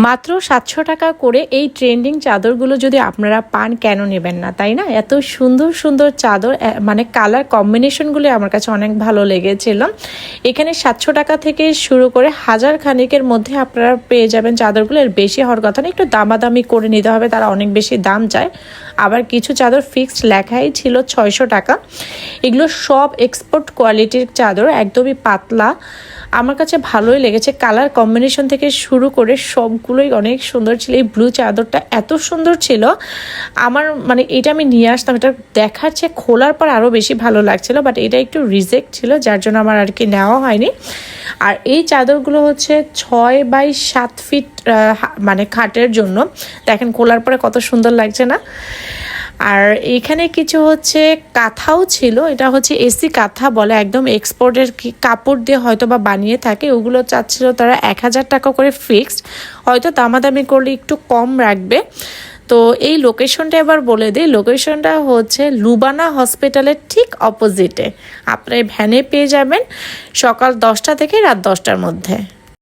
মাত্র ৭০০ টাকা করে এই ট্রেন্ডিং চাদরগুলো যদি আপনারা পান কেন নেবেন না, তাই না? এত সুন্দর সুন্দর চাদর, মানে কালার কম্বিনেশনগুলো আমার কাছে অনেক ভালো লেগেছিল। এখানে ৭০০ টাকা থেকে শুরু করে হাজার খানিকের মধ্যে আপনারা পেয়ে যাবেন চাদরগুলো। এর বেশি হওয়ার কথা না, একটু দামাদামি করে নিতে হবে, তারা অনেক বেশি দাম চায়। আবার কিছু চাদর ফিক্সড লেখাই ছিল ৬০০ টাকা। এগুলো সব এক্সপোর্ট কোয়ালিটির চাদর, একদমই পাতলা। আমার কাছে ভালোই লেগেছে, কালার কম্বিনেশন থেকে শুরু করে সবগুলোই অনেক সুন্দর ছিল। এই ব্লু চাদরটা এত সুন্দর ছিল, আমার মানে এটা আমি নিয়ে আসতাম, এটা দেখার চেয়ে খোলার পর আরও বেশি ভালো লাগছিল, বাট এটা একটু রিজেক্ট ছিল, যার জন্য আমার আর কি নেওয়া হয়নি। আর এই চাদরগুলো হচ্ছে 6x7 ফিট, মানে খাটের জন্য। দেখেন খোলার পরে কত সুন্দর লাগছে না? আর এখানে কিছু হচ্ছে কাঁথাও ছিল, এটা হচ্ছে এসি কাঁথা বলে, একদম এক্সপোর্টের কাপড় দিয়ে হয়তো বা বানিয়ে থাকে। ওগুলো চাচ্ছিল তারা 1000 টাকা করে ফিক্সড, হয়তো দামাদামি করলে একটু কম রাখবে। তো এই লোকেশনটা এবার বলে দিই, লোকেশনটা হচ্ছে লুবানা হসপিটালের ঠিক অপোজিটে। আপনার ভ্যানে পেয়ে যাবেন সকাল 10টা থেকে রাত 10টার মধ্যে।